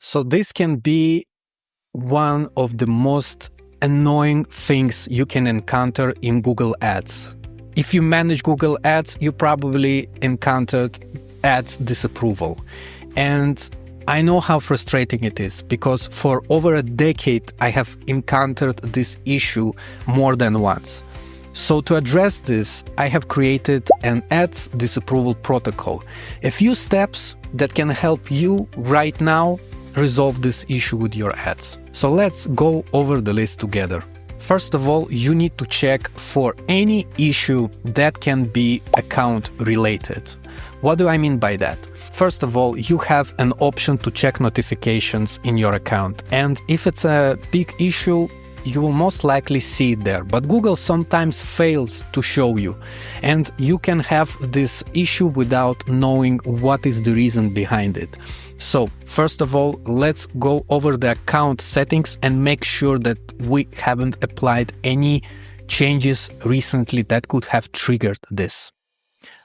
So this can be one of the most annoying things you can encounter in Google Ads. If you manage Google Ads, you probably encountered ads disapproval. And I know how frustrating it is, because for over a decade I have encountered this issue more than once. So to address this, I have created an ads disapproval protocol, a few steps that can help you right now resolve this issue with your ads. So let's go over the list together. First of all, you need to check for any issue that can be account related. What do I mean by that? First of all, you have an option to check notifications in your account, and if it's a big issue, you will most likely see it there, but Google sometimes fails to show you, and you can have this issue without knowing what is the reason behind it. So first of all, let's go over the account settings and make sure that we haven't applied any changes recently that could have triggered this.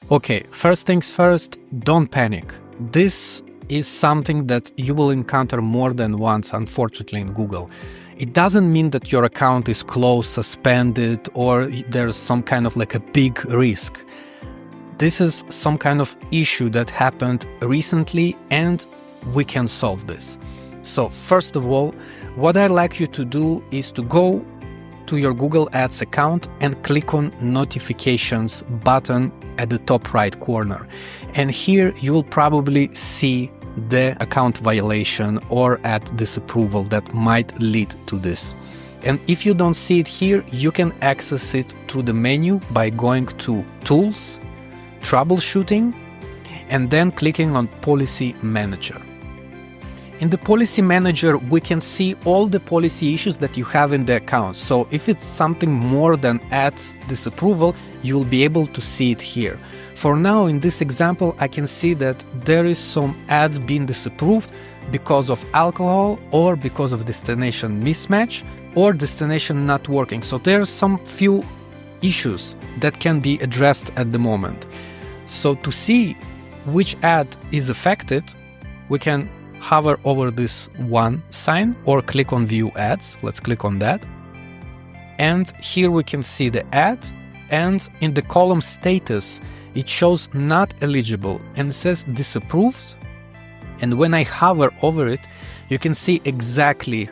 Okay, first things first, don't panic. This is something that you will encounter more than once, unfortunately, in Google. It doesn't mean that your account is closed, suspended, or there's some kind of like a big risk. This is some kind of issue that happened recently, and we can solve this. So first of all, what I'd like you to do is to go to your Google Ads account and click on Notifications button at the top right corner. And here you will probably see the account violation or ad disapproval that might lead to this. And if you don't see it here, you can access it through the menu by going to Tools, Troubleshooting, and then clicking on Policy Manager. In the Policy Manager, we can see all the policy issues that you have in the account. So if it's something more than ads disapproval, you will be able to see it here. For now, in this example, I can see that there is some ads being disapproved because of alcohol, or because of destination mismatch, or destination not working. So there are some few issues that can be addressed at the moment. So to see which ad is affected, we can hover over this one sign or click on View Ads. Let's click on that. And here we can see the ad, and in the column Status, it shows not eligible and it says disapproved. And when I hover over it, you can see exactly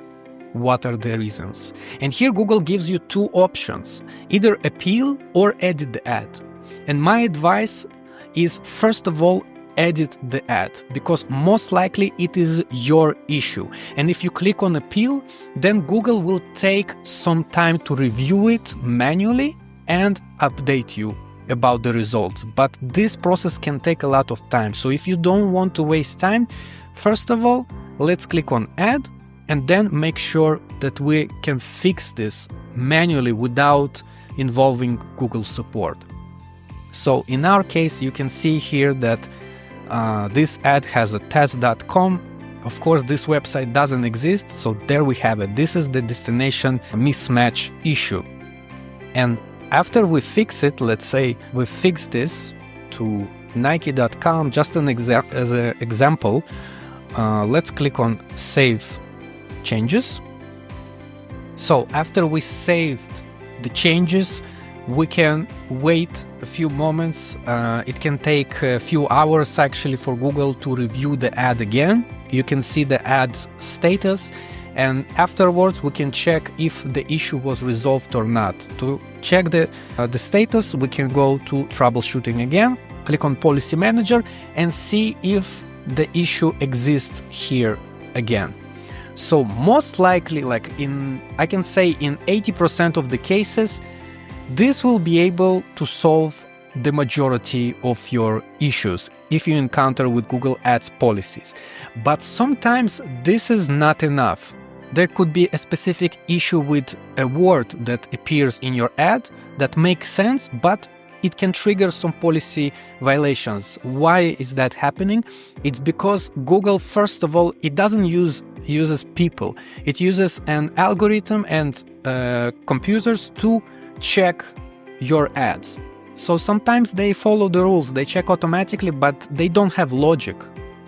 what are the reasons. And here Google gives you two options, either appeal or edit the ad. And my advice is, first of all, edit the ad, because most likely it is your issue. And if you click on appeal, then Google will take some time to review it manually and update you about the results. But this process can take a lot of time. So if you don't want to waste time, first of all, let's click on add, and then make sure that we can fix this manually without involving Google support. So in our case, you can see here that this ad has a test.com. Of course, this website doesn't exist, so there we have it. This is the destination mismatch issue. And after we fix it, let's say we fix this to Nike.com, just as an example, let's click on Save Changes. So after we saved the changes, we can wait a few moments. It can take a few hours actually for Google to review the ad again. You can see the ad's status, and afterwards we can check if the issue was resolved or not. To check the status, we can go to Troubleshooting again, click on Policy Manager, and see if the issue exists here again. So most likely, I can say in 80% of the cases, this will be able to solve the majority of your issues if you encounter with Google Ads policies. But sometimes this is not enough. There could be a specific issue with a word that appears in your ad that makes sense, but it can trigger some policy violations. Why is that happening? It's because Google, first of all, it doesn't uses people. It uses an algorithm and computers to check your ads. So sometimes they follow the rules, they check automatically, but they don't have logic.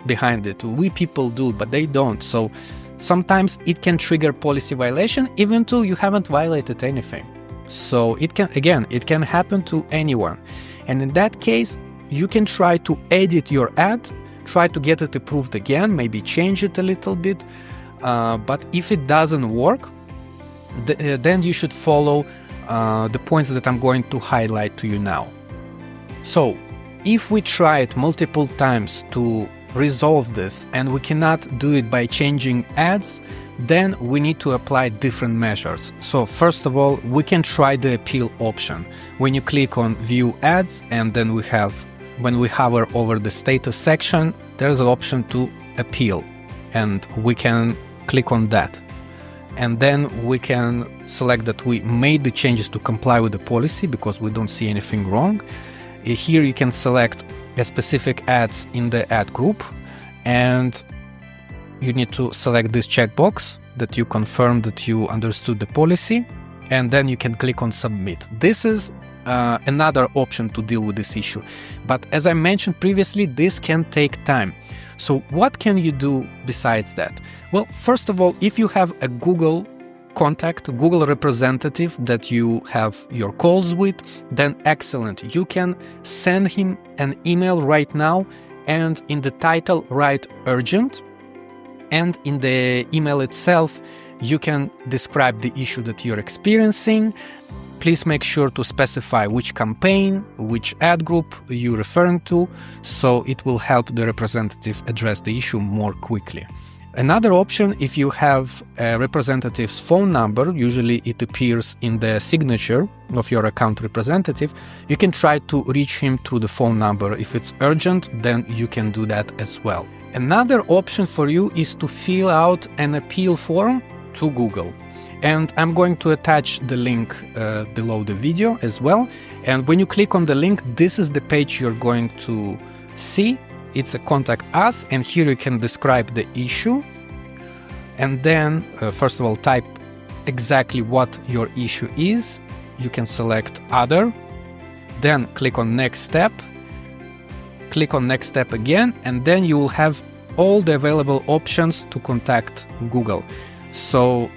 behind it. We people do, but they don't. So sometimes it can trigger policy violation even though you haven't violated anything. So it can happen to anyone. And in that case, you can try to edit your ad, try to get it approved again, maybe change it a little bit. But if it doesn't work, then you should follow the points that I'm going to highlight to you now. So if we tried multiple times to resolve this and we cannot do it by changing ads, then we need to apply different measures. So first of all, we can try the appeal option. When you click on view ads and then when we hover over the status section, there's an option to appeal, and we can click on that. And then we can select that we made the changes to comply with the policy because we don't see anything wrong. Here you can select a specific ads in the ad group, and you need to select this checkbox that you confirm that you understood the policy, and then you can click on submit. This is another option to deal with this issue. But as I mentioned previously, this can take time. So what can you do besides that? Well, first of all, if you have a Google contact, Google representative that you have your calls with, then excellent. You can send him an email right now, and in the title write urgent, and in the email itself you can describe the issue that you're experiencing. Please make sure to specify which campaign, which ad group you're referring to, so it will help the representative address the issue more quickly. Another option, if you have a representative's phone number, usually it appears in the signature of your account representative, you can try to reach him through the phone number. If it's urgent, then you can do that as well. Another option for you is to fill out an appeal form to Google. And I'm going to attach the link below the video as well. And when you click on the link, this is the page you're going to see. It's a contact us, and here you can describe the issue. And then, first of all, type exactly what your issue is. You can select other, then click on next step, click on next step again, and then you will have all the available options to contact Google. So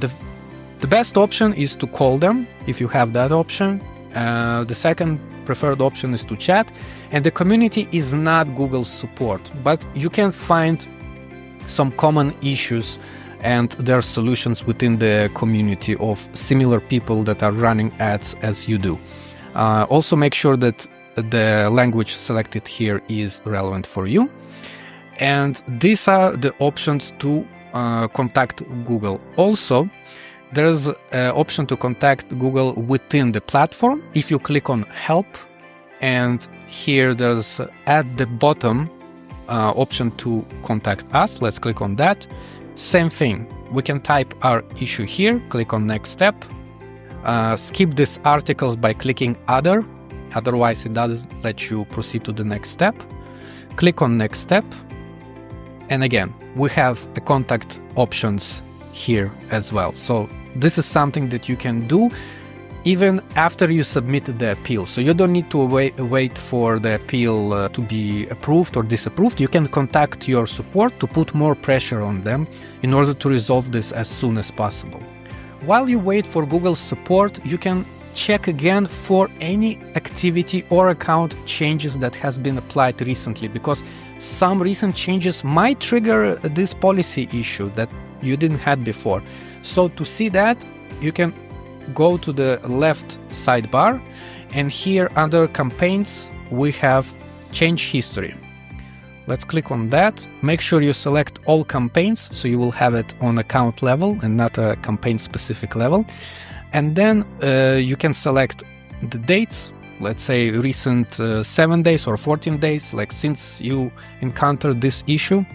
the best option is to call them if you have that option. The second preferred option is to chat, and the community is not Google's support, but you can find some common issues and their solutions within the community of similar people that are running ads as you do. Also make sure that the language selected here is relevant for you. And these are the options to contact Google. Also, there's an option to contact Google within the platform. If you click on help, and here there's at the bottom option to contact us. Let's click on that. Same thing. We can type our issue here, click on next step, skip these articles by clicking other. Otherwise, it doesn't let you proceed to the next step. Click on next step. And again, we have a contact options here as well. So this is something that you can do even after you submitted the appeal. So you don't need to wait for the appeal to be approved or disapproved. You can contact your support to put more pressure on them in order to resolve this as soon as possible. While you wait for Google's support, you can check again for any activity or account changes that has been applied recently, because some recent changes might trigger this policy issue that you didn't have before. So to see that, you can go to the left sidebar, and here under campaigns we have change history. Let's click on that. Make sure you select all campaigns so you will have it on account level and not a campaign specific level. And then you can select the dates, let's say recent 7 days or 14 days, like since you encountered this issue.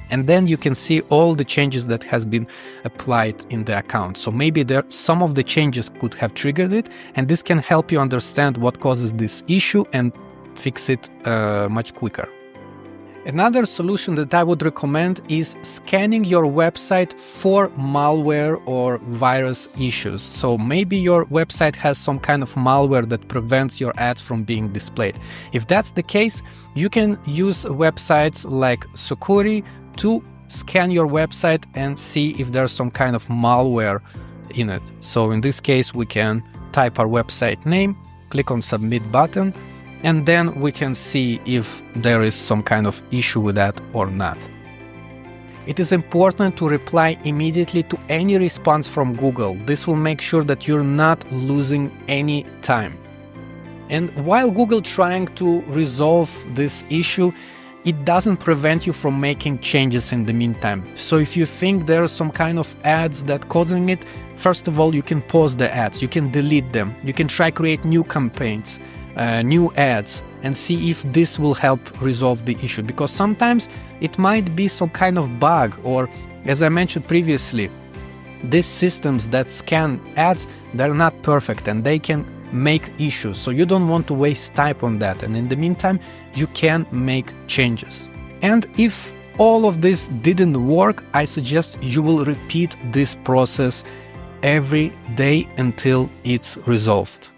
And then you can see all the changes that has been applied in the account. So maybe some of the changes could have triggered it, and this can help you understand what causes this issue and fix it much quicker. Another solution that I would recommend is scanning your website for malware or virus issues. So maybe your website has some kind of malware that prevents your ads from being displayed. If that's the case, you can use websites like Sucuri to scan your website and see if there's some kind of malware in it. So in this case, we can type our website name, click on Submit button, and then we can see if there is some kind of issue with that or not. It is important to reply immediately to any response from Google. This will make sure that you're not losing any time. And while Google trying to resolve this issue, it doesn't prevent you from making changes in the meantime. So if you think there are some kind of ads that causing it, first of all, you can pause the ads, you can delete them, you can try create new campaigns, new ads, and see if this will help resolve the issue, because sometimes it might be some kind of bug, or as I mentioned previously, these systems that scan ads, they're not perfect and they can make issues, so you don't want to waste time on that, and in the meantime you can make changes. And if all of this didn't work, I suggest you will repeat this process every day until it's resolved.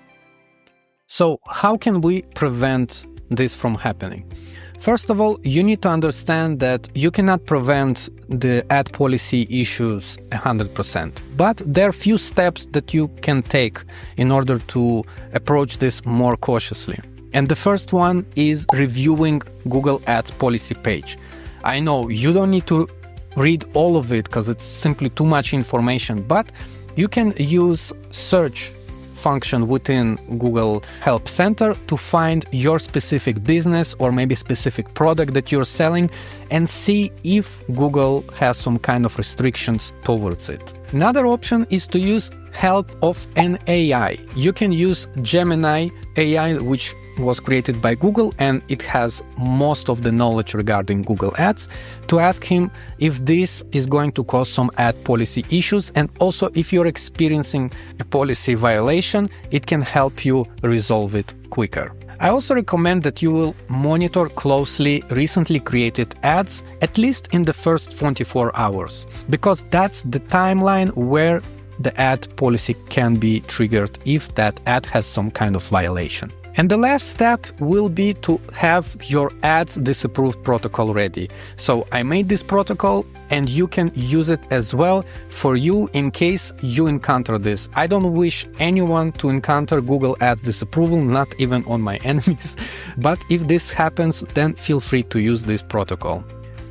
So how can we prevent this from happening? First of all, you need to understand that you cannot prevent the ad policy issues 100%, but there are few steps that you can take in order to approach this more cautiously. And the first one is reviewing Google Ads policy page. I know you don't need to read all of it because it's simply too much information, but you can use search function within Google Help Center to find your specific business or maybe specific product that you're selling and see if Google has some kind of restrictions towards it. Another option is to use help of an AI. You can use Gemini AI, which was created by Google, and it has most of the knowledge regarding Google Ads, to ask him if this is going to cause some ad policy issues, and also if you're experiencing a policy violation, it can help you resolve it quicker. I also recommend that you will monitor closely recently created ads, at least in the first 24 hours, because that's the timeline where the ad policy can be triggered if that ad has some kind of violation. And the last step will be to have your ads disapproved protocol ready. So I made this protocol and you can use it as well for you in case you encounter this. I don't wish anyone to encounter Google Ads disapproval, not even on my enemies. But if this happens, then feel free to use this protocol.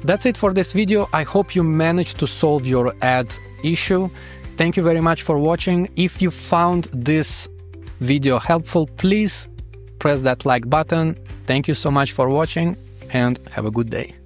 That's it for this video. I hope you managed to solve your ad issue. Thank you very much for watching. If you found this video helpful, please press that like button. Thank you so much for watching and have a good day.